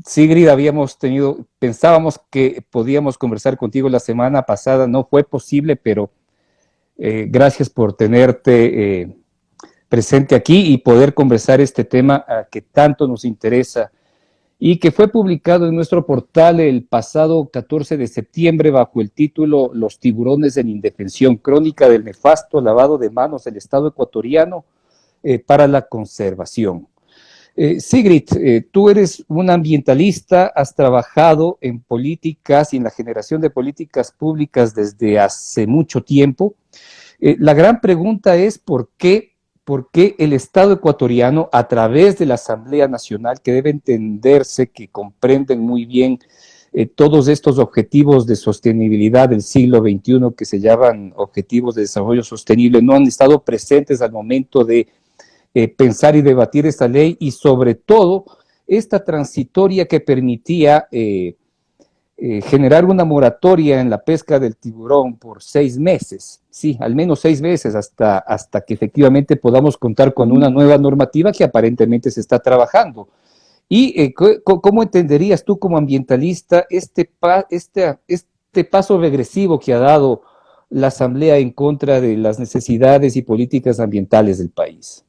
Sigrid, pensábamos que podíamos conversar contigo la semana pasada, no fue posible, pero gracias por tenerte presente aquí y poder conversar este tema que tanto nos interesa y que fue publicado en nuestro portal el pasado 14 de septiembre bajo el título Los tiburones en indefensión, crónica del nefasto lavado de manos del Estado ecuatoriano para la conservación. Sigrid, tú eres un ambientalista, has trabajado en políticas y en la generación de políticas públicas desde hace mucho tiempo. La gran pregunta es por qué el Estado ecuatoriano, a través de la Asamblea Nacional, que debe entenderse que comprenden muy bien todos estos objetivos de sostenibilidad del siglo XXI que se llaman objetivos de desarrollo sostenible, no han estado presentes al momento de pensar y debatir esta ley y sobre todo esta transitoria que permitía generar una moratoria en la pesca del tiburón por 6 meses, sí, al menos 6 meses hasta que efectivamente podamos contar con una nueva normativa que aparentemente se está trabajando. ¿Y cómo entenderías tú como ambientalista este paso regresivo que ha dado la Asamblea en contra de las necesidades y políticas ambientales del país?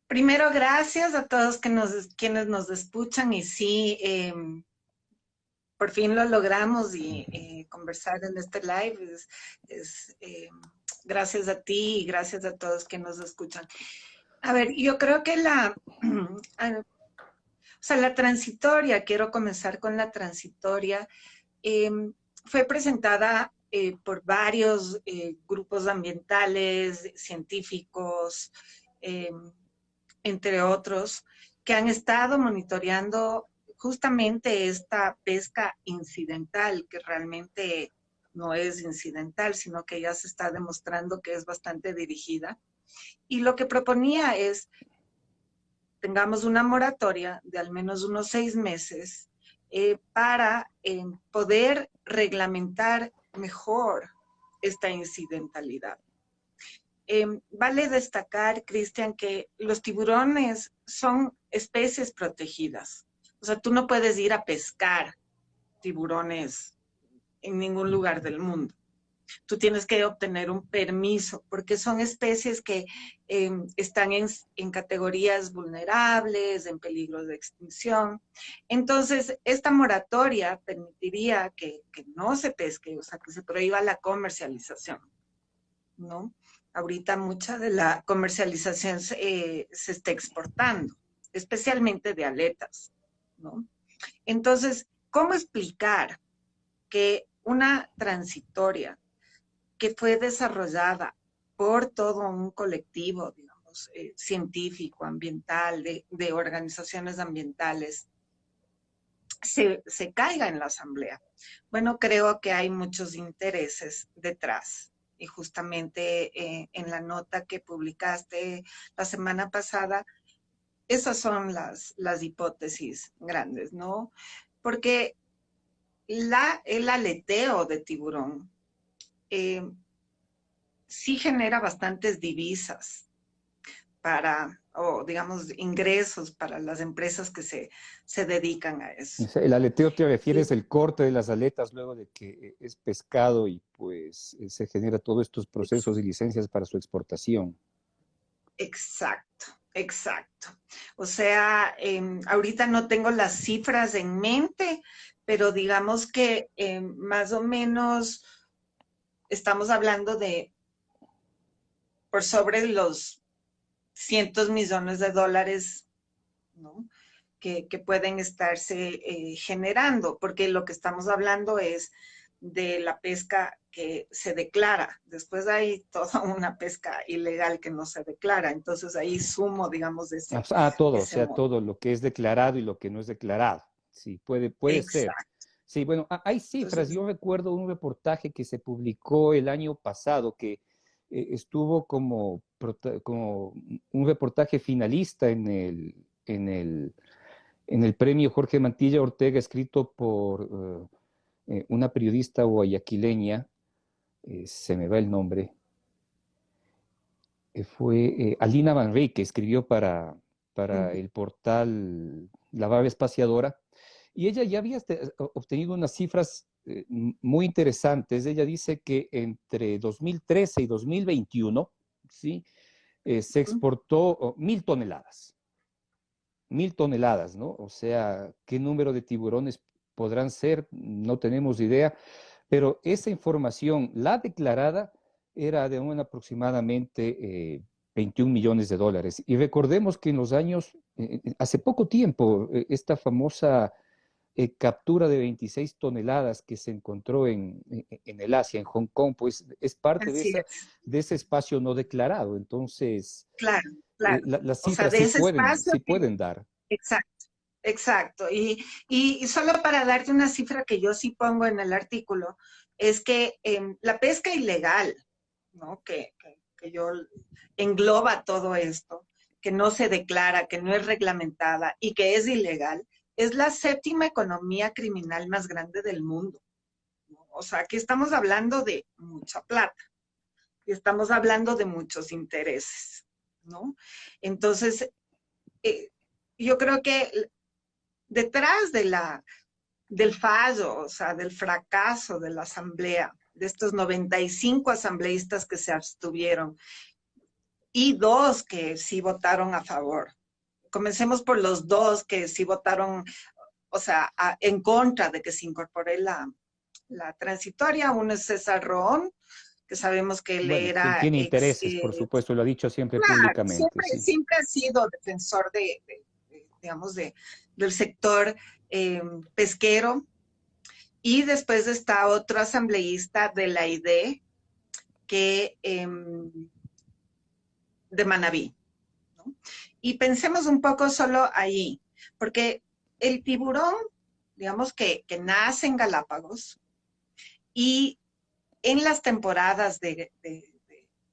Primero, gracias a todos quienes nos escuchan y sí, por fin lo logramos y conversar en este live es gracias a ti y gracias a todos que nos escuchan. A ver, yo creo que la transitoria, quiero comenzar con la transitoria, eh, fue presentada por varios grupos ambientales, científicos, eh, entre otros, que han estado monitoreando justamente esta pesca incidental, que realmente no es incidental, sino que ya se está demostrando que es bastante dirigida. Y lo que proponía es, tengamos una moratoria de al menos unos 6 meses para poder reglamentar mejor esta incidentalidad. Vale destacar, Cristian, que los tiburones son especies protegidas. O sea, tú no puedes ir a pescar tiburones en ningún lugar del mundo. Tú tienes que obtener un permiso porque son especies que están en categorías vulnerables, en peligro de extinción. Entonces, esta moratoria permitiría que no se pesque, o sea, que se prohíba la comercialización, ¿no? Ahorita mucha de la comercialización se está exportando, especialmente de aletas, ¿no? Entonces, ¿cómo explicar que una transitoria que fue desarrollada por todo un colectivo, digamos, científico, ambiental, de organizaciones ambientales, se caiga en la asamblea? Bueno, creo que hay muchos intereses detrás. Y justamente en la nota que publicaste la semana pasada, esas son las hipótesis grandes, ¿no? Porque el aleteo de tiburón eh, sí genera bastantes divisas o digamos, ingresos para las empresas que se dedican a eso. El aleteo te refieres Y, el corte de las aletas luego de que es pescado y pues se genera todos estos procesos y licencias para su exportación. exacto, exacto. O sea, ahorita no tengo las cifras en mente, pero digamos que más o menos estamos hablando de por sobre los cientos millones de dólares, ¿no? Que pueden estarse generando, porque lo que estamos hablando es de la pesca que se declara. Después hay toda una pesca ilegal que no se declara. Entonces ahí sumo, digamos, Todo, o ese sea, monto. todo lo que es declarado y lo que no es declarado. Sí, puede ser. Exacto. Sí, bueno, hay cifras. Entonces, Yo recuerdo un reportaje que se publicó el año pasado que estuvo como un reportaje finalista en el premio Jorge Mantilla Ortega, escrito por una periodista guayaquileña, se me va el nombre, fue Alina Manrique, escribió para el portal la baba espaciadora, y ella ya había obtenido unas cifras muy interesantes. Ella dice que entre 2013 y 2021, ¿sí? Se exportó 1.000 toneladas. 1.000 toneladas, ¿no? O sea, ¿qué número de tiburones podrán ser? No tenemos idea, pero esa información, la declarada, era de un aproximadamente 21 millones de dólares. Y recordemos que en los años, hace poco tiempo, esta famosa captura de 26 toneladas que se encontró en el Asia, en Hong Kong, pues es parte Así es, de ese espacio no declarado. Entonces, claro, claro. las O sea, cifras de ese espacio sí que, pueden dar. exacto. Exacto. Y solo para darte una cifra que yo sí pongo en el artículo, es que la pesca ilegal, ¿no? Que yo engloba todo esto, que no se declara, que no es reglamentada y que es ilegal, es la séptima economía criminal más grande del mundo, ¿no? O sea, aquí estamos hablando de mucha plata y estamos hablando de muchos intereses, ¿no? Entonces, eh, yo creo que detrás del fallo, o sea, del fracaso de la asamblea, de estos 95 asambleístas que se abstuvieron y dos que sí votaron a favor. Comencemos por los dos que sí votaron, o sea, en contra de que se incorpore la transitoria. Uno es César Roón, que sabemos que él Bueno, quien era tiene intereses, por supuesto, lo ha dicho siempre claro, públicamente, sí. siempre ha sido defensor digamos, del sector pesquero. Y después está otro asambleísta de la ID que de Manabí, ¿no? Y pensemos un poco solo ahí, porque el tiburón, digamos que nace en Galápagos y en las temporadas de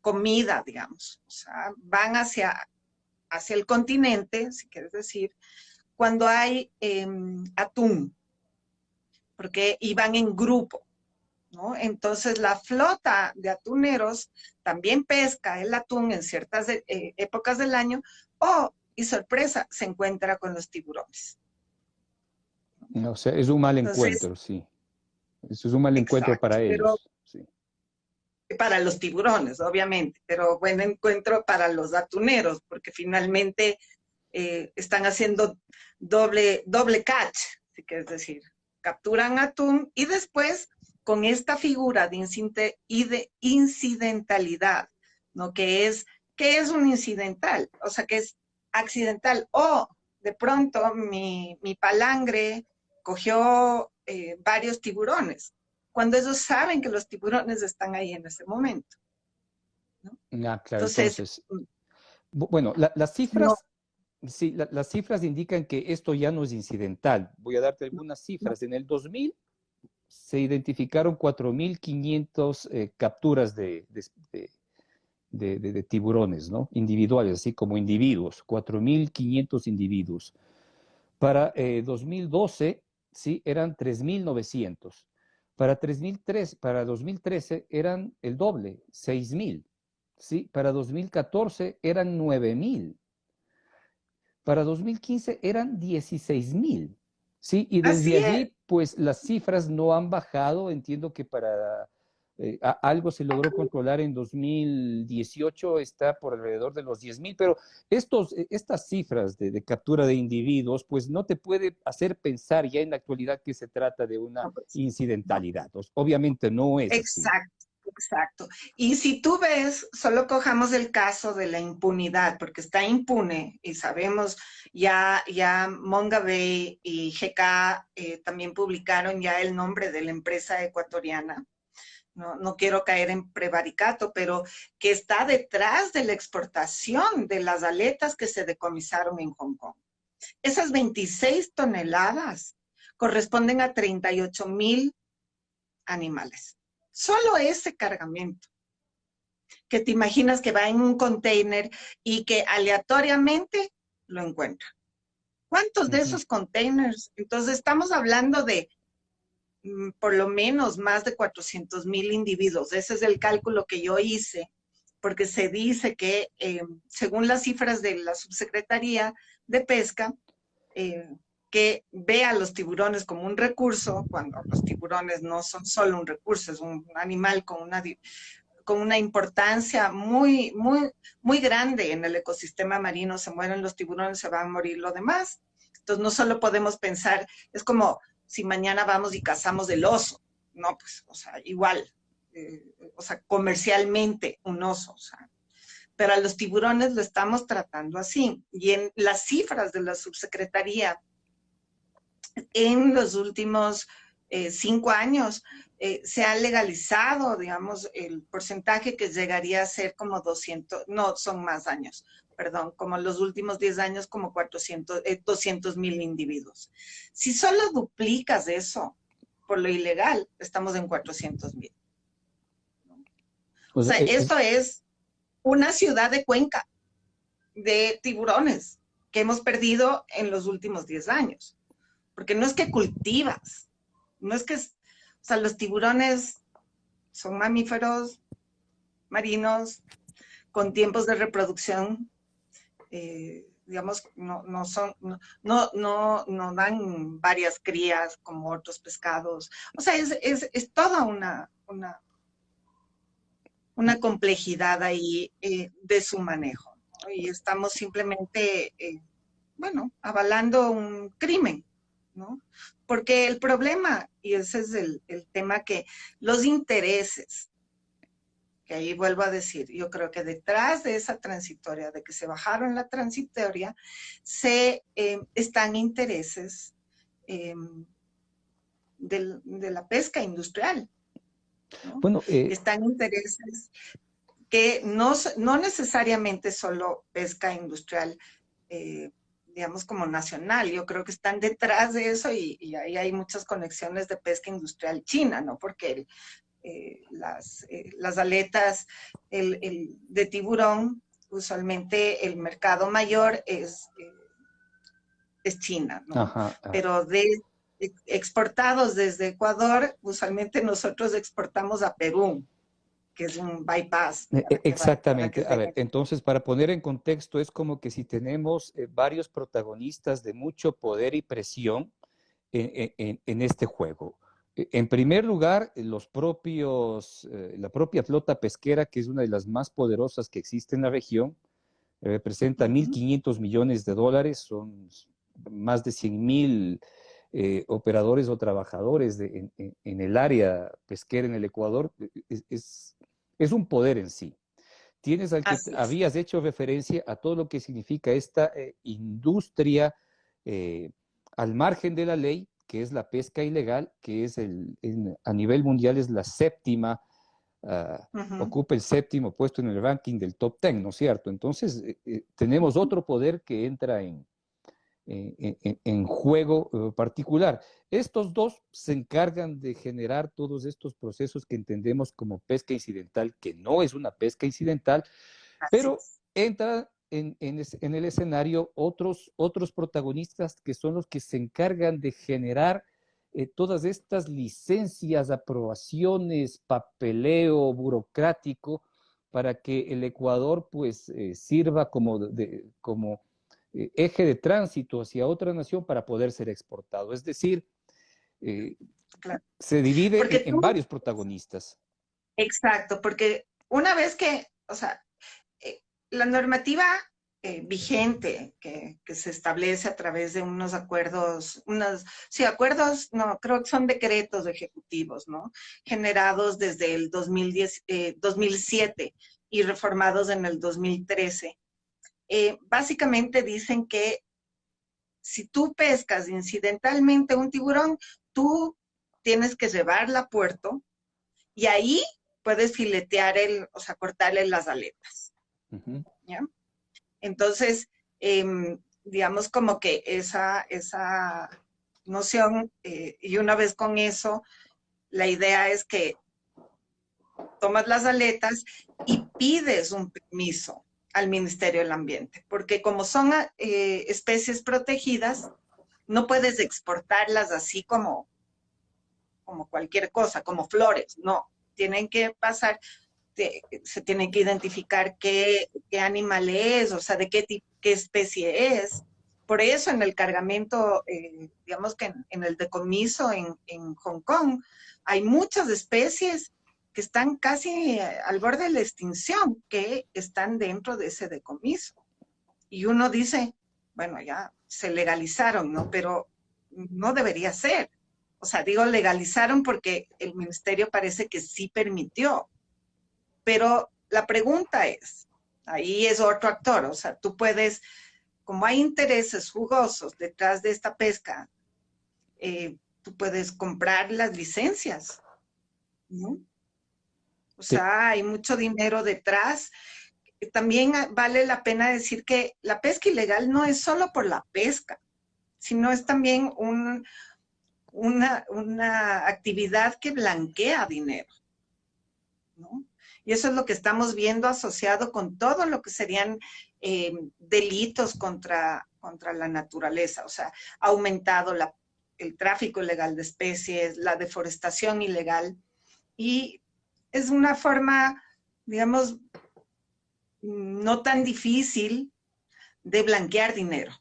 comida, digamos, o sea, van hacia el continente, si quieres decir, cuando hay atún, porque iban en grupo, ¿no? Entonces la flota de atuneros también pesca el atún en ciertas épocas del año o, y sorpresa, se encuentra con los tiburones. O sea, es un mal Entonces, encuentro, sí. Eso es un mal encuentro exacto, para pero ellos, sí. para los tiburones, obviamente, pero buen encuentro para los atuneros, porque finalmente están haciendo doble catch, si quieres decir, capturan atún y después con esta figura de incidentalidad, ¿no? Que es un incidental, o sea, que es accidental, o de pronto mi palangre cogió varios tiburones, cuando ellos saben que los tiburones están ahí en ese momento, ¿no? Ah, claro, Entonces, entonces, bueno, las no, cifras, sí, las cifras indican que esto ya no es incidental. Voy a darte algunas no, cifras. En el 2000 se identificaron 4.500 capturas de tiburones, ¿no? Individuales, así como individuos, 4.500 individuos. Para 2012, sí, eran 3.900. Para 2013 eran el doble, 6.000. ¿Sí? Para 2014 eran 9.000. Para 2015 eran 16.000. ¿Sí? Y desde así es. allí, pues las cifras no han bajado. Entiendo que para algo se logró controlar en 2018, está por alrededor de los 10.000, pero estas cifras captura de individuos, pues no te puede hacer pensar ya en la actualidad que se trata de una No, pues, no. incidentalidad. Obviamente no es así. Exacto, exacto. Y si tú ves, solo cojamos el caso de la impunidad, porque está impune y sabemos, ya Mongabay y GK también publicaron ya el nombre de la empresa ecuatoriana. No quiero caer en prevaricato, pero que está detrás de la exportación de las aletas que se decomisaron en Hong Kong. Esas 26 toneladas corresponden a 38,000 animales. Solo ese cargamento, que te imaginas que va en un container y que aleatoriamente lo encuentra. ¿Cuántos Uh de -huh. esos containers? Entonces estamos hablando de por lo menos más de 400,000 individuos. Ese es el cálculo que yo hice, porque se dice que según las cifras de la Subsecretaría de Pesca, que ve a los tiburones como un recurso, cuando los tiburones no son solo un recurso, es un animal con una importancia muy, muy, muy grande en el ecosistema marino. Se mueren los tiburones, se van a morir lo demás. Entonces no solo podemos pensar, es como si mañana vamos y cazamos el oso, no, pues, o sea, igual, o sea, comercialmente un oso, o sea, pero a los tiburones lo estamos tratando así. Y en las cifras de la subsecretaría, en los últimos 5 años, se ha legalizado, digamos, el porcentaje que llegaría a ser como 200, no, son más años, perdón, como los últimos 10 años, como 200,000 individuos. Si solo duplicas eso por lo ilegal, estamos en 400,000. O O sea, sea, esto es una ciudad de cuenca de tiburones que hemos perdido en los últimos 10 años. Porque no es que cultivas, no es que, o sea, los tiburones son mamíferos marinos con tiempos de reproducción, digamos, no son, no dan varias crías como otros pescados. O sea, es toda una complejidad ahí de su manejo, ¿no? Y estamos simplemente, bueno, avalando un crimen, ¿no? Porque el problema, y ese es el tema, que los intereses, que ahí vuelvo a decir, yo creo que detrás de esa transitoria, de que se bajaron la transitoria, están intereses eh, de la pesca industrial, ¿no? bueno, Están intereses que no necesariamente solo pesca industrial, digamos, como nacional. Yo creo que están detrás de eso y ahí hay muchas conexiones de pesca industrial china, ¿no? Porque las aletas de tiburón, usualmente el mercado mayor es China, ¿no? ajá, Pero exportados desde Ecuador, usualmente nosotros exportamos a Perú, que es un bypass para que exactamente. A ver, tengan. entonces, para poner en contexto, es como que si tenemos varios protagonistas de mucho poder y presión en este juego. En primer lugar, la propia flota pesquera, que es una de las más poderosas que existe en la región, representa Ujú. 1.500 millones de dólares, son más de 100.000 operadores o trabajadores en el área pesquera en el Ecuador. Es un poder en sí. Tienes al que Así es. habías hecho referencia a todo lo que significa esta industria eh, al margen de la ley, que es la pesca ilegal, que es a nivel mundial es la séptima, Ujú. ocupa el séptimo puesto en el ranking del top 10, ¿no es cierto? Entonces, tenemos otro poder que entra en juego particular. Estos dos se encargan de generar todos estos procesos que entendemos como pesca incidental, que no es una pesca incidental, Así pero es. entra en el escenario otros protagonistas que son los que se encargan de generar todas estas licencias, aprobaciones, papeleo burocrático para que el Ecuador pues sirva como eje de tránsito hacia otra nación para poder ser exportado. Es decir, eh, Claro. se divide Porque en tú, varios protagonistas. exacto, porque una vez que, o sea, la normativa vigente que se establece a través de unos acuerdos, sí, acuerdos, no, creo que son decretos ejecutivos, ¿no? Generados desde el 2007 y reformados en el 2013. Básicamente dicen que si tú pescas incidentalmente un tiburón, tú tienes que llevarla a puerto y ahí puedes filetear o sea, cortarle las aletas, Uh -huh. ¿ya? Entonces, digamos como que esa noción, y una vez con eso, la idea es que tomas las aletas y pides un permiso al Ministerio del Ambiente, porque como son especies protegidas, no puedes exportarlas así como cualquier cosa, como flores, no. Tienen que pasar, se tienen que identificar qué animal es, o sea, de qué especie es, Por eso en el cargamento, digamos que en el decomiso en Hong Kong, hay muchas especies que están casi al borde de la extinción, que están dentro de ese decomiso. Y uno dice, bueno, ya se legalizaron, ¿no? Pero no debería ser. O sea, digo legalizaron porque el ministerio parece que sí permitió. Pero la pregunta es, ahí es otro actor, o sea, tú puedes, como hay intereses jugosos detrás de esta pesca, tú puedes comprar las licencias, ¿no? O Sí. sea, hay mucho dinero detrás. También vale la pena decir que la pesca ilegal no es solo por la pesca, sino es también una actividad que blanquea dinero, ¿no? Y eso es lo que estamos viendo asociado con todo lo que serían delitos contra la naturaleza. O sea, ha aumentado el tráfico ilegal de especies, la deforestación ilegal, y es una forma, digamos, no tan difícil de blanquear dinero,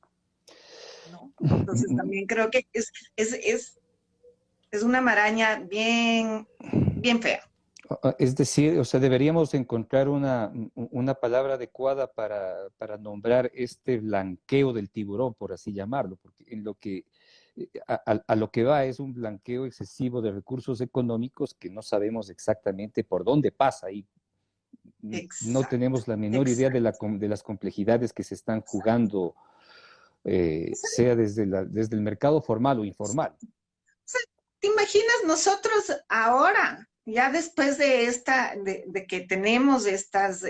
¿no? Entonces también creo que es una maraña bien, bien fea. Es decir, o sea, deberíamos encontrar una palabra adecuada para nombrar este blanqueo del tiburón, por así llamarlo, porque en lo que, a lo que va es un blanqueo excesivo de recursos económicos que no sabemos exactamente por dónde pasa y no Exacto, tenemos la menor idea de, exacto. de las complejidades que se están Exacto. jugando, sea desde el mercado formal o informal. Sea, ¿te imaginas nosotros ahora, ya después de de que tenemos estos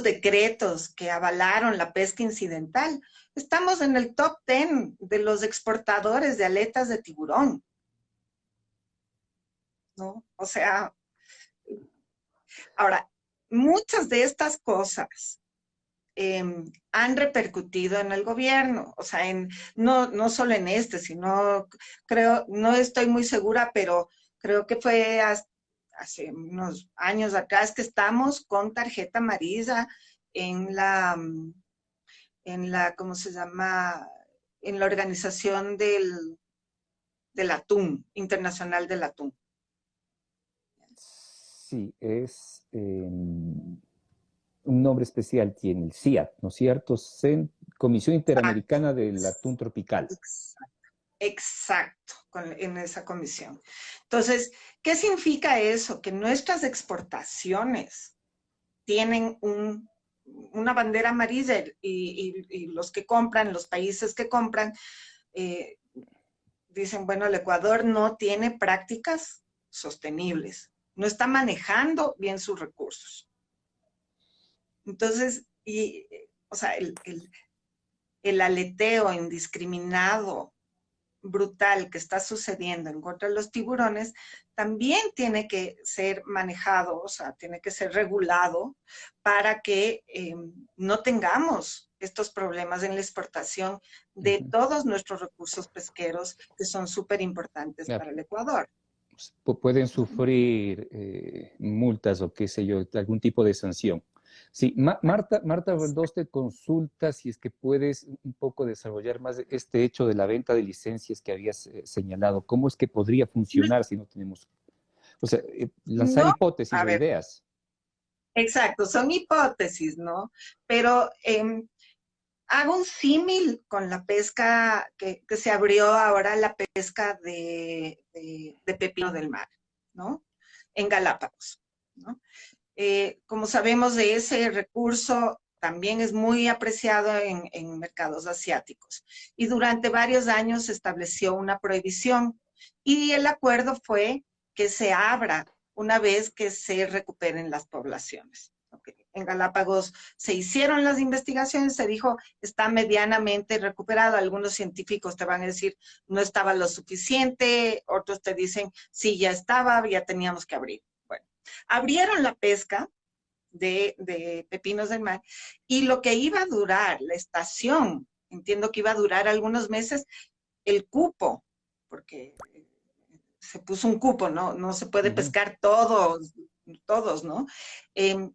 decretos que avalaron la pesca incidental, estamos en el top 10 de los exportadores de aletas de tiburón, ¿no? O sea, ahora, muchas de estas cosas eh, han repercutido en el gobierno, o sea, no solo en este, sino creo, no estoy muy segura, pero creo que fue hace unos años atrás que estamos con tarjeta amarilla en ¿cómo se llama? En la organización del atún, internacional del atún. Sí, es un nombre especial tiene el CIAT, ¿no es cierto? Comisión Exacto, Interamericana del Atún Tropical. exacto, en esa comisión. Entonces, ¿qué significa eso? Que nuestras exportaciones tienen una bandera amarilla y los que compran, los países que compran, eh, dicen, bueno, el Ecuador no tiene prácticas sostenibles, no está manejando bien sus recursos. Entonces, o sea, el aleteo indiscriminado brutal que está sucediendo en contra de los tiburones también tiene que ser manejado, o sea, tiene que ser regulado para que no tengamos estos problemas en la exportación Uh de -huh. todos nuestros recursos pesqueros que son súper importantes Ya, para el Ecuador. pueden sufrir multas o qué sé yo, algún tipo de sanción. Sí, Marta Roldós te consulta si es que puedes un poco desarrollar más este hecho de la venta de licencias que habías señalado. ¿Cómo es que podría funcionar si no tenemos, o sea, lanzar No, hipótesis a o ver, ideas? exacto, son hipótesis, ¿no? Pero hago un símil con la pesca que se abrió ahora, la pesca de pepino del mar, ¿no? En Galápagos, ¿no? Como sabemos de ese recurso, también es muy apreciado en mercados asiáticos. Y durante varios años se estableció una prohibición y el acuerdo fue que se abra una vez que se recuperen las poblaciones. Okay. En Galápagos se hicieron las investigaciones, se dijo está medianamente recuperado. Algunos científicos te van a decir no estaba lo suficiente, otros te dicen sí, ya estaba, ya teníamos que abrir. Bueno, abrieron la pesca de pepinos del mar y lo que iba a durar, la estación, entiendo que iba a durar algunos meses, el cupo, porque se puso un cupo, no se puede Uh -huh. pescar todos, ¿no?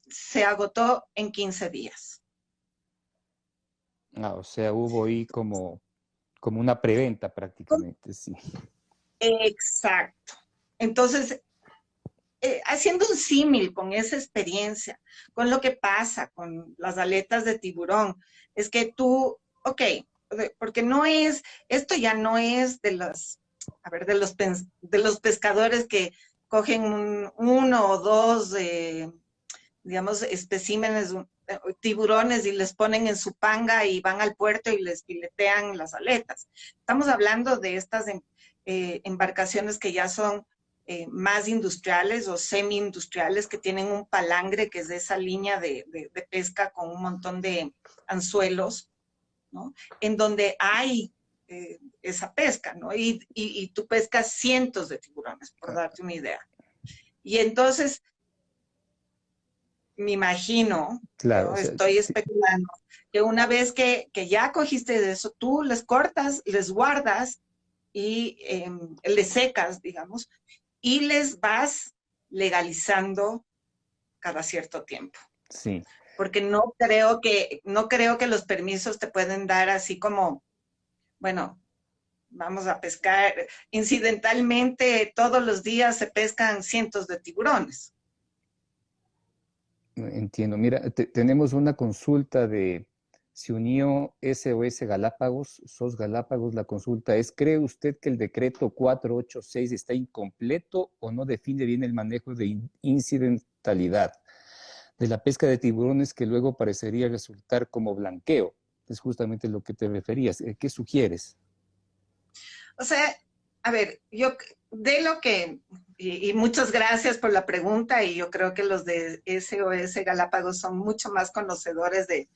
Se agotó en 15 días. Ah, o sea, hubo ahí como una preventa prácticamente, sí. Exacto. Entonces, haciendo un símil con esa experiencia, con lo que pasa con las aletas de tiburón, es que tú, ok, porque no es, esto ya no es de los, a ver, de los pescadores que cogen uno o dos, digamos, especímenes, tiburones y les ponen en su panga y van al puerto y les filetean las aletas. Estamos hablando de estas embarcaciones que ya son más industriales o semi-industriales, que tienen un palangre que es de esa línea de pesca con un montón de anzuelos, ¿no? En donde hay esa pesca, ¿no? Y tú pescas cientos de tiburones, por darte una idea. Y entonces, me imagino, Claro, o yo sea, estoy especulando, que una vez que ya cogiste de eso, tú les cortas, les guardas y les secas, digamos, y les vas legalizando cada cierto tiempo. sí. Porque no creo que los permisos te pueden dar así como, bueno, vamos a pescar. Incidentalmente, todos los días se pescan cientos de tiburones. Entiendo. Mira, tenemos una consulta de se unió SOS Galápagos, SOS Galápagos. La consulta es, ¿cree usted que el decreto 486 está incompleto o no define bien el manejo de incidentalidad de la pesca de tiburones que luego parecería resultar como blanqueo? Es justamente lo que te referías. ¿Qué sugieres? O sea, a ver, yo de lo que, y muchas gracias por la pregunta, y yo creo que los de SOS Galápagos son mucho más conocedores de,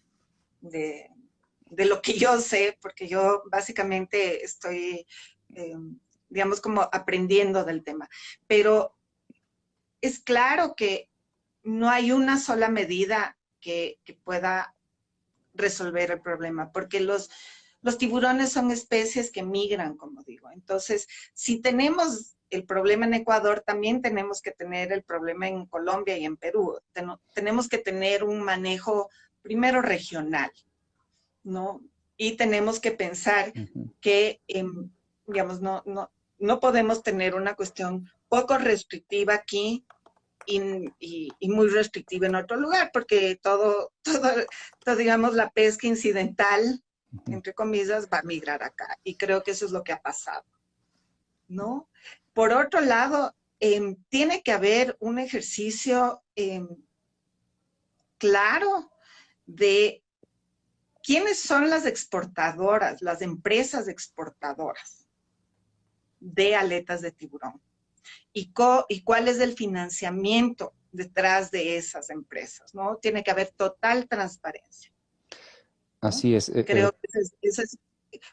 de lo que yo sé, porque yo básicamente estoy, eh, digamos, como aprendiendo del tema. Pero es claro que no hay una sola medida que pueda resolver el problema, porque los tiburones son especies que migran, como digo. Entonces, si tenemos el problema en Ecuador, también tenemos que tener el problema en Colombia y en Perú. Tenemos que tener un manejo primero regional, ¿no? Y tenemos que pensar Uh -huh. que, digamos, no podemos tener una cuestión poco restrictiva aquí y muy restrictiva en otro lugar, porque todo, digamos, la pesca incidental, Uh -huh. entre comillas, va a migrar acá. Y creo que eso es lo que ha pasado, ¿no? Por otro lado, tiene que haber un ejercicio claro de quiénes son las exportadoras, las empresas exportadoras de aletas de tiburón y cuál es el financiamiento detrás de esas empresas, ¿no? Tiene que haber total transparencia, ¿no? Así es. Creo que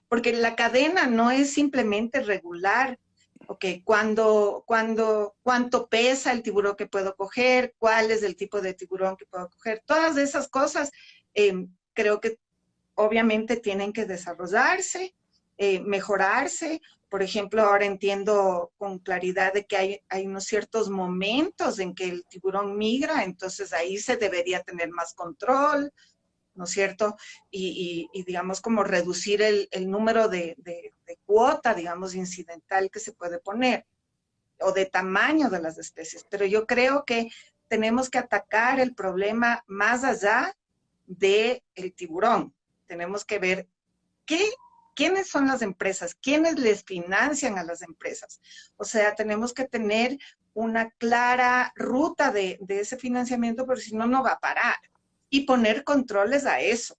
porque la cadena no es simplemente regular, ok, cuánto pesa el tiburón que puedo coger, cuál es el tipo de tiburón que puedo coger, todas esas cosas creo que obviamente tienen que desarrollarse, mejorarse. Por ejemplo, ahora entiendo con claridad de que hay unos ciertos momentos en que el tiburón migra, entonces ahí se debería tener más control, ¿no es cierto? Y digamos, como reducir el número de cuota, digamos, incidental que se puede poner, o de tamaño de las especies. Pero yo creo que tenemos que atacar el problema más allá del tiburón. Tenemos que ver quiénes son las empresas, quiénes les financian a las empresas. O sea, tenemos que tener una clara ruta de ese financiamiento, porque si no, no va a parar. Y poner controles a eso.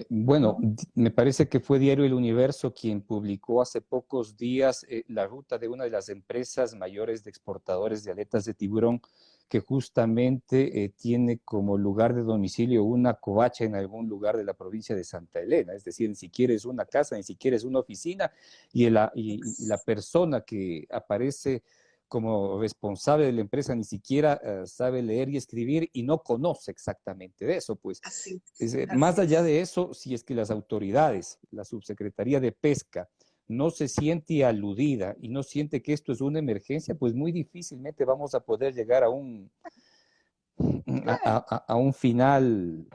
Bueno, ¿No? me parece que fue Diario El Universo quien publicó hace pocos días la ruta de una de las empresas mayores de exportadores de aletas de tiburón, que justamente tiene como lugar de domicilio una covacha en algún lugar de la provincia de Santa Elena. Es decir, ni siquiera es una casa, ni siquiera es una oficina, y la persona que aparece como responsable de la empresa ni siquiera sabe leer y escribir y no conoce exactamente de eso, pues. Así Más así allá es. de eso, si es que las autoridades, la Subsecretaría de Pesca, no se siente aludida y no siente que esto es una emergencia, pues muy difícilmente vamos a poder llegar a un final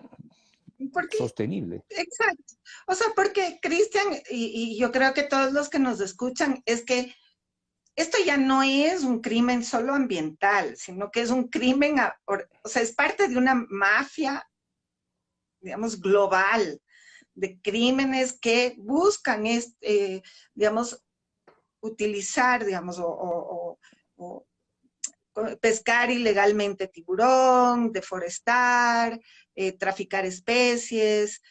Porque, sostenible. exacto. O sea, porque Cristian, y yo creo que todos los que nos escuchan, es que esto ya no es un crimen solo ambiental, sino que es un crimen, o sea, es parte de una mafia, digamos, global, de crímenes que buscan, digamos, utilizar, digamos, o pescar ilegalmente tiburón, deforestar, traficar especies.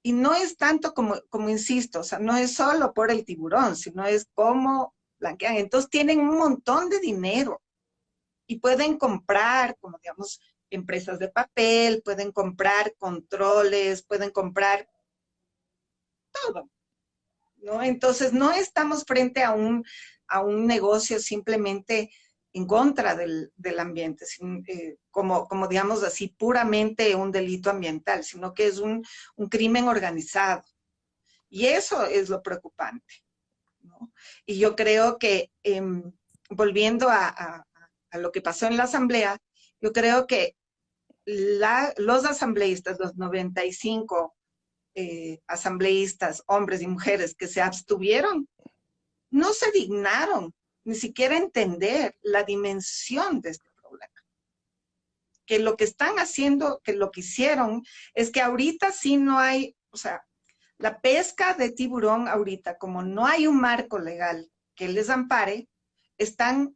Y no es tanto como insisto, o sea, no es solo por el tiburón, sino es cómo blanquean. Entonces tienen un montón de dinero y pueden comprar, como digamos, empresas de papel, pueden comprar controles, pueden comprar todo, ¿no? Entonces no estamos frente a un negocio simplemente en contra del ambiente, como, digamos así, puramente un delito ambiental, sino que es un crimen organizado. Y eso es lo preocupante, ¿no? Y yo creo que, volviendo a lo que pasó en la asamblea, yo creo que los asambleístas, los 95 asambleístas, hombres y mujeres que se abstuvieron, no se dignaron ni siquiera entender la dimensión de este problema. Que lo que están haciendo, que lo que hicieron, es que ahorita sí no hay, o sea, la pesca de tiburón ahorita, como no hay un marco legal que les ampare, están,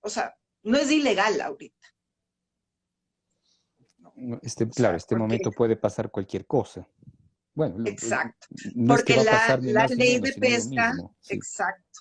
o sea, no es ilegal ahorita. Claro, O sea, este porque, momento puede pasar cualquier cosa. Bueno, exacto, no es que porque va a pasar ni la más ni ley menos, de sino lo pesca, mismo. Sí. exacto,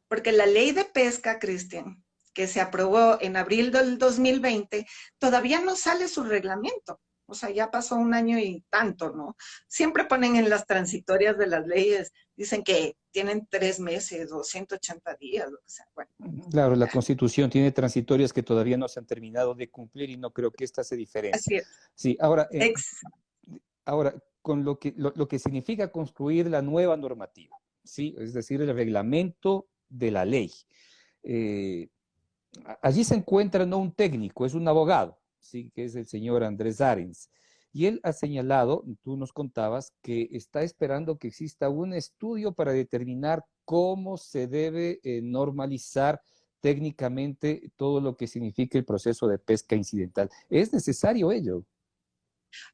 porque la ley de pesca, Cristian, que se aprobó en abril del 2020, todavía no sale su reglamento. O sea, ya pasó un año y tanto, ¿no? Siempre ponen en las transitorias de las leyes, dicen que tienen 3 meses o 180 días, lo que sea. Bueno, Claro, la ya, Constitución tiene transitorias que todavía no se han terminado de cumplir y no creo que esta se diferencie. así es. Sí, Ex ahora con lo que significa construir la nueva normativa, ¿sí? Es decir, el reglamento de la ley. Eh, Allí se encuentra no un técnico, es un abogado, ¿sí? Que es el señor Andrés Arens. Y él ha señalado, tú nos contabas, que está esperando que exista un estudio para determinar cómo se debe normalizar técnicamente todo lo que significa el proceso de pesca incidental. ¿Es necesario ello?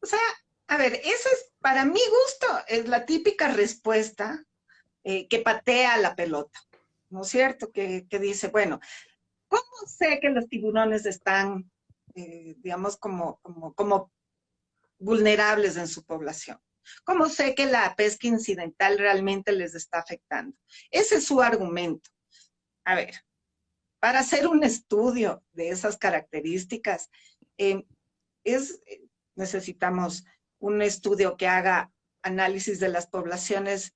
O sea, a ver, esa es, para mi gusto, es la típica respuesta que patea la pelota, ¿no es cierto? Que dice, bueno, ¿cómo sé que los tiburones están, digamos, como vulnerables en su población? ¿Cómo sé que la pesca incidental realmente les está afectando? Ese es su argumento. A ver, para hacer un estudio de esas características, eh, es, necesitamos un estudio que haga análisis de las poblaciones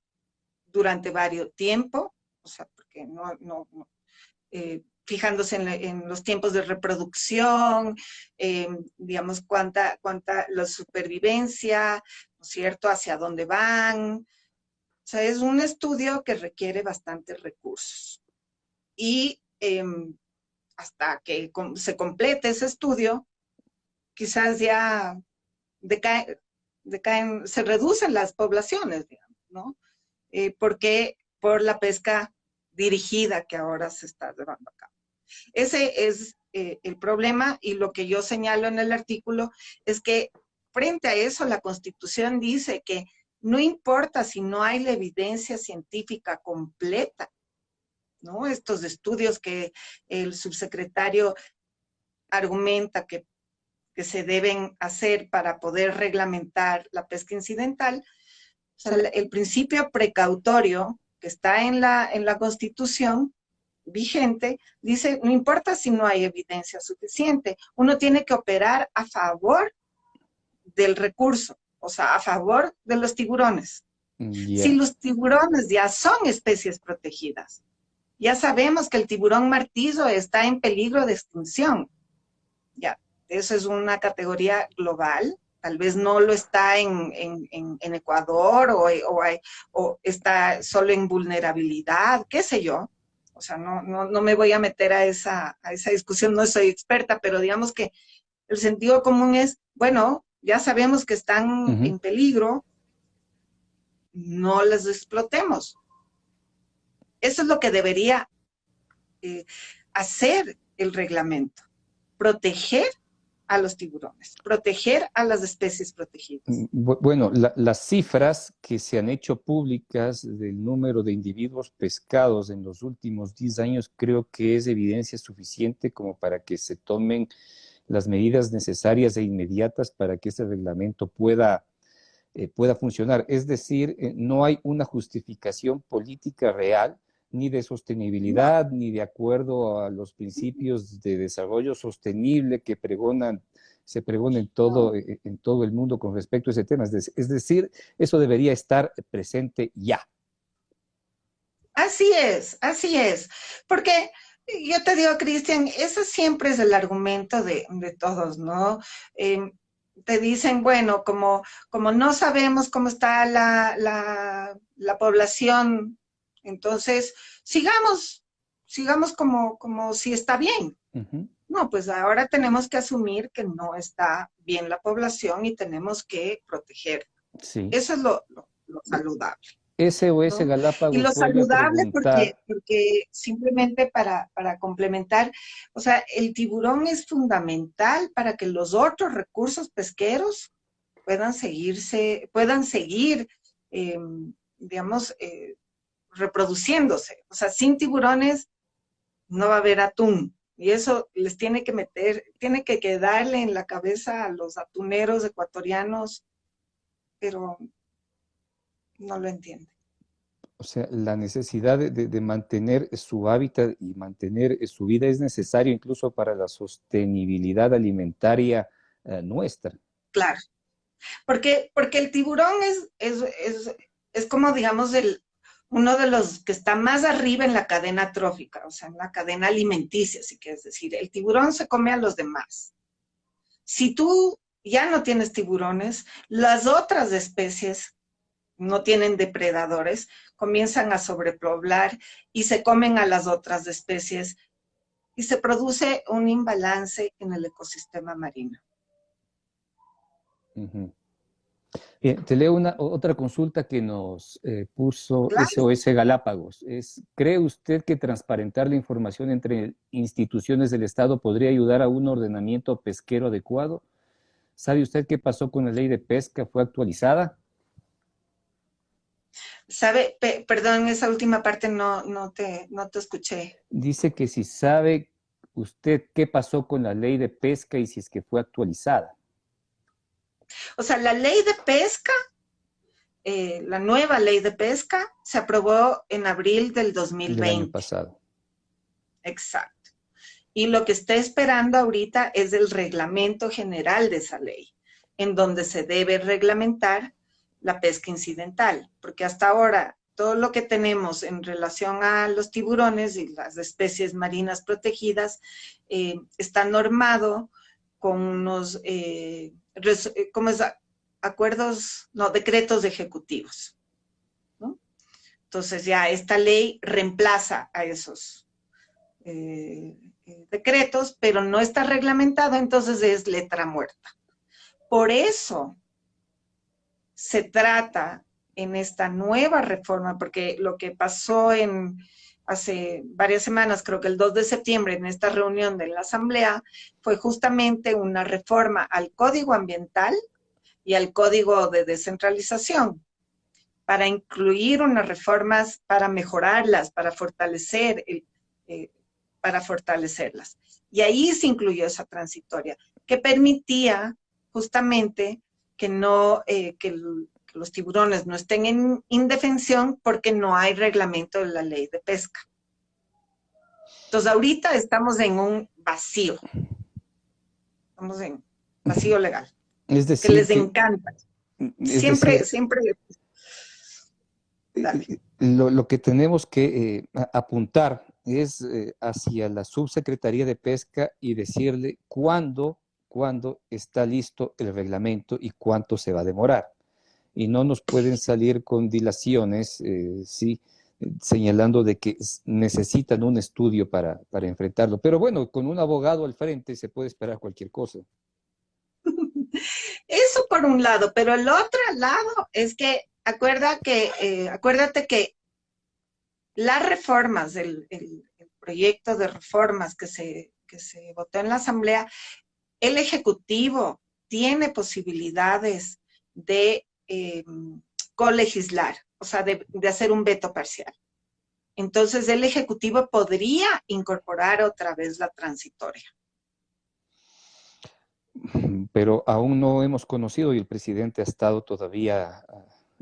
durante varios tiempo, o sea, porque fijándose en los tiempos de reproducción, digamos, cuánta la supervivencia, ¿no es cierto?, hacia dónde van. O sea, es un estudio que requiere bastantes recursos. Y hasta que se complete ese estudio, quizás ya se reducen las poblaciones, digamos, ¿no? Porque por la pesca dirigida que ahora se está llevando a cabo. Ese es el problema, y lo que yo señalo en el artículo es que frente a eso la Constitución dice que no importa si no hay la evidencia científica completa, ¿no? Estos estudios que el subsecretario argumenta que se deben hacer para poder reglamentar la pesca incidental. O sea, el principio precautorio que está en la Constitución vigente dice, no importa si no hay evidencia suficiente, uno tiene que operar a favor del recurso, o sea, a favor de los tiburones. Si Ya. los tiburones ya son especies protegidas, ya sabemos que el tiburón martillo está en peligro de extinción. Ya, eso es una categoría global. Tal vez no lo está en Ecuador o está solo en vulnerabilidad, qué sé yo. O sea, no me voy a meter a esa discusión, no soy experta, pero digamos que el sentido común es, bueno, ya sabemos que están Ujú. en peligro, no les explotemos. Eso es lo que debería eh, hacer el reglamento, proteger a los tiburones, proteger a las especies protegidas. Bueno, las cifras que se han hecho públicas del número de individuos pescados en los últimos 10 años creo que es evidencia suficiente como para que se tomen las medidas necesarias e inmediatas para que ese reglamento pueda funcionar. Es decir, no hay una justificación política real, ni de No. sostenibilidad, ni de acuerdo a los principios de desarrollo sostenible que se pregona No. en todo el mundo con respecto a ese tema. Es decir, eso debería estar presente ya. Así es. Porque yo te digo, Cristian, ese siempre es el argumento de todos, ¿no? Eh, te dicen, bueno, como no sabemos cómo está la población, entonces sigamos como si está bien. Ujú. No, pues ahora tenemos que asumir que no está bien la población y tenemos que proteger. Sí. Eso es lo saludable. SOS ¿No? Y Galápagos lo vuelve a saludable preguntar. porque simplemente para complementar, o sea, el tiburón es fundamental para que los otros recursos pesqueros puedan seguir, eh, digamos, reproduciéndose. O sea, sin tiburones no va a haber atún. Y eso les tiene que quedarle en la cabeza a los atuneros ecuatorianos, pero no lo entienden. O sea, la necesidad de mantener su hábitat y mantener su vida es necesario incluso para la sostenibilidad alimentaria nuestra. Claro. Porque el tiburón es como, digamos, uno de los que está más arriba en la cadena trófica, o sea, en la cadena alimenticia, si quieres decir. El tiburón se come a los demás. Si tú ya no tienes tiburones, las otras especies no tienen depredadores, comienzan a sobrepoblar y se comen a las otras especies y se produce un imbalance en el ecosistema marino. Ujú. Bien, te leo otra consulta que nos puso Claro. SOS Galápagos. ¿Cree usted que transparentar la información entre instituciones del Estado podría ayudar a un ordenamiento pesquero adecuado? ¿Sabe usted qué pasó con la ley de pesca? ¿Fue actualizada? Perdón, esa última parte no te escuché. Dice que si sabe usted qué pasó con la ley de pesca y si es que fue actualizada O sea, la ley de pesca, la nueva ley de pesca, se aprobó en abril del del año 2020. pasado. Exacto. Y lo que está esperando ahorita es el reglamento general de esa ley, en donde se debe reglamentar la pesca incidental, porque hasta ahora todo lo que tenemos en relación a los tiburones y las especies marinas protegidas está normado con unos ¿cómo es? Acuerdos, no, decretos ejecutivos, ¿no? Entonces ya esta ley reemplaza a esos decretos, pero no está reglamentado, entonces es letra muerta. Por eso se trata en esta nueva reforma, porque lo que pasó hace varias semanas, creo que el 2 de septiembre, en esta reunión de la Asamblea, fue justamente una reforma al Código Ambiental y al Código de Descentralización, para incluir unas reformas, para mejorarlas, para fortalecerlas. Y ahí se incluyó esa transitoria, que permitía justamente que que los tiburones no estén en indefensión porque no hay reglamento de la ley de pesca. Entonces ahorita estamos en un vacío, estamos en vacío legal, Es que decir, les encanta. es decir, Siempre, dale. lo que tenemos que apuntar es hacia la subsecretaría de pesca y decirle cuándo está listo el reglamento y cuánto se va a demorar. Y no nos pueden salir con dilaciones, sí, señalando de que necesitan un estudio para enfrentarlo. Pero bueno, con un abogado al frente se puede esperar cualquier cosa. Eso por un lado, pero el otro lado es que acuérdate que las reformas, el proyecto de reformas que se votó en la Asamblea, el Ejecutivo tiene posibilidades de colegislar, o sea, de hacer un veto parcial. Entonces, el Ejecutivo podría incorporar otra vez la transitoria. Pero aún no hemos conocido y el presidente ha estado todavía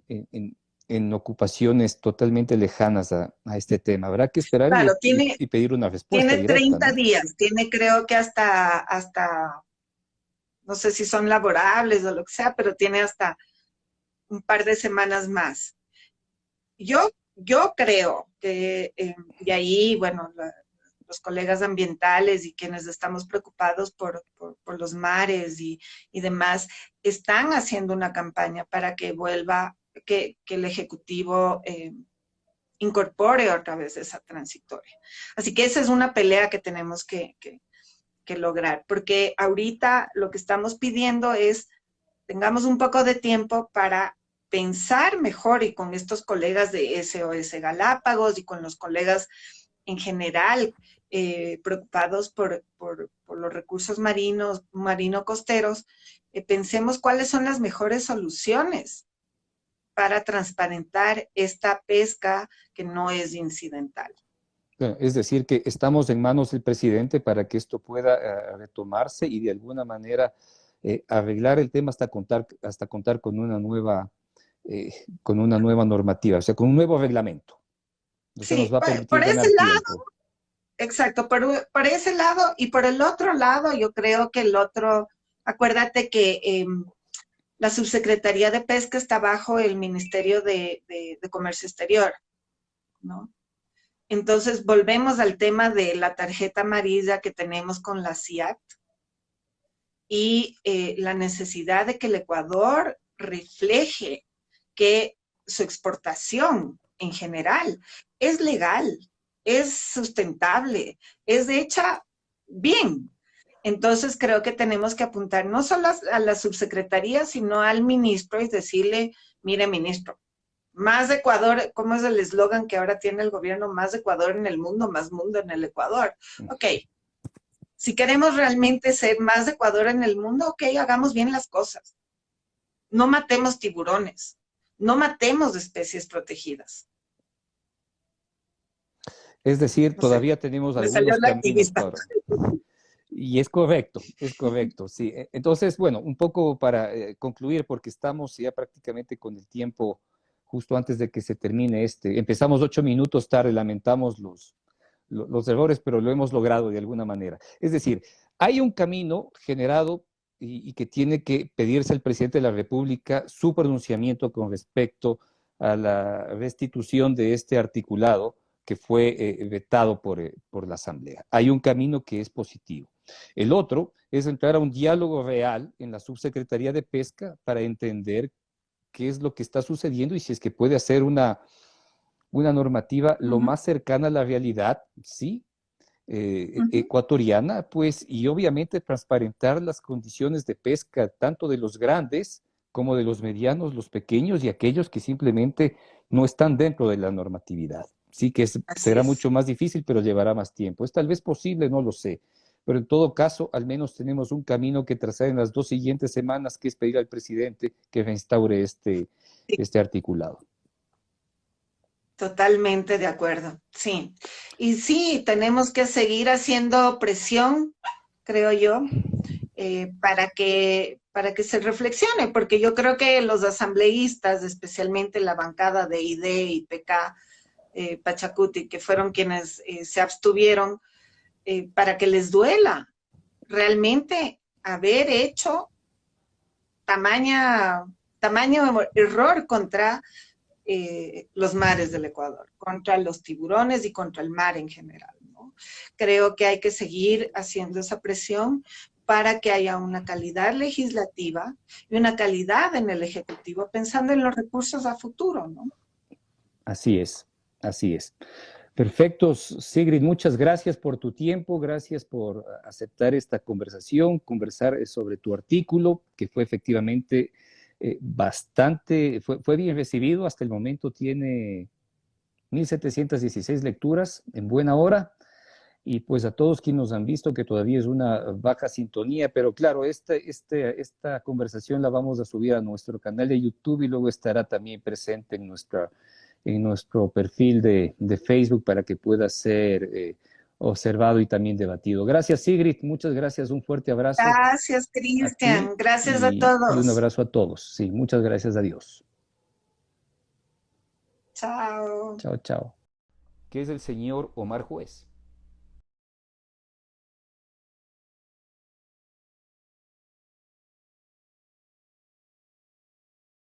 en ocupaciones totalmente lejanas a este tema. Habrá que esperar Claro, y pedir una respuesta tiene directa, 30 ¿no? días, tiene creo que hasta, no sé si son laborables o lo que sea, pero tiene hasta un par de semanas más. Yo creo que, y ahí, bueno, los colegas ambientales y quienes estamos preocupados por los mares y demás, están haciendo una campaña para que vuelva, que el Ejecutivo incorpore otra vez esa transitoria. Así que esa es una pelea que tenemos que lograr, porque ahorita lo que estamos pidiendo es tengamos un poco de tiempo para pensar mejor y con estos colegas de SOS Galápagos y con los colegas en general preocupados por los recursos marinos, marino-costeros, pensemos cuáles son las mejores soluciones para transparentar esta pesca que no es incidental. Es decir, que estamos en manos del presidente para que esto pueda retomarse y de alguna manera arreglar el tema hasta contar con una nueva normativa, o sea, con un nuevo reglamento. Eso nos Sí, va a permitir por ese ganar lado, tiempo. exacto, por ese lado y por el otro lado, yo creo que el otro, acuérdate que la Subsecretaría de Pesca está bajo el Ministerio de Comercio Exterior, ¿no? Entonces, volvemos al tema de la tarjeta amarilla que tenemos con la CIAT y la necesidad de que el Ecuador refleje que su exportación en general es legal, es sustentable, es hecha bien. Entonces creo que tenemos que apuntar no solo a la subsecretaría, sino al ministro y decirle, mire ministro, más Ecuador, ¿cómo es el eslogan que ahora tiene el gobierno? Más Ecuador en el mundo, más mundo en el Ecuador. Ok, si queremos realmente ser más Ecuador en el mundo, ok, hagamos bien las cosas. No matemos tiburones, no matemos especies protegidas. Es decir, No sé, todavía tenemos me salió algunos la caminos activista. para... Y es correcto, sí. Entonces, bueno, un poco para concluir, porque estamos ya prácticamente con el tiempo justo antes de que se termine este. Empezamos 8 minutos tarde, lamentamos los errores, pero lo hemos logrado de alguna manera. Es decir, hay un camino generado y que tiene que pedirse al presidente de la República su pronunciamiento con respecto a la restitución de este articulado que fue vetado por la Asamblea. Hay un camino que es positivo. El otro es entrar a un diálogo real en la Subsecretaría de Pesca para entender qué es lo que está sucediendo y si es que puede hacer una normativa Uh lo -huh, más cercana a la realidad, ¿sí? uh -huh. Ecuatoriana, pues, y obviamente transparentar las condiciones de pesca, tanto de los grandes como de los medianos, los pequeños y aquellos que simplemente no están dentro de la normatividad. Sí que Así será es. mucho más difícil, pero llevará más tiempo. Es tal vez posible, no lo sé. Pero en todo caso, al menos tenemos un camino que trazar en las 2 siguientes semanas, que es pedir al presidente que reinstaure Sí, este articulado. totalmente de acuerdo. Sí. Y sí, tenemos que seguir haciendo presión, creo yo, para que se reflexione, porque yo creo que los asambleístas, especialmente la bancada de ID y PK, Pachacuti, que fueron quienes se abstuvieron, para que les duela realmente haber hecho tamaño error contra los mares del Ecuador, contra los tiburones y contra el mar en general, ¿no? Creo que hay que seguir haciendo esa presión para que haya una calidad legislativa y una calidad en el Ejecutivo, pensando en los recursos a futuro, ¿no? Así es, así es. Perfecto, Sigrid, muchas gracias por tu tiempo, gracias por aceptar esta conversación, conversar sobre tu artículo, que fue efectivamente fue bien recibido, hasta el momento tiene 1.716 lecturas en buena hora, y pues a todos quienes nos han visto que todavía es una baja sintonía, pero claro, esta conversación la vamos a subir a nuestro canal de YouTube y luego estará también presente en nuestro perfil de Facebook para que pueda ser observado y también debatido. Gracias, Sigrid, muchas gracias, un fuerte abrazo Gracias, a Cristian. ti Gracias a y un todos. abrazo a todos. Sí, muchas gracias, adiós. Chao. Chao, chao. ¿Qué es el señor Omar Juez?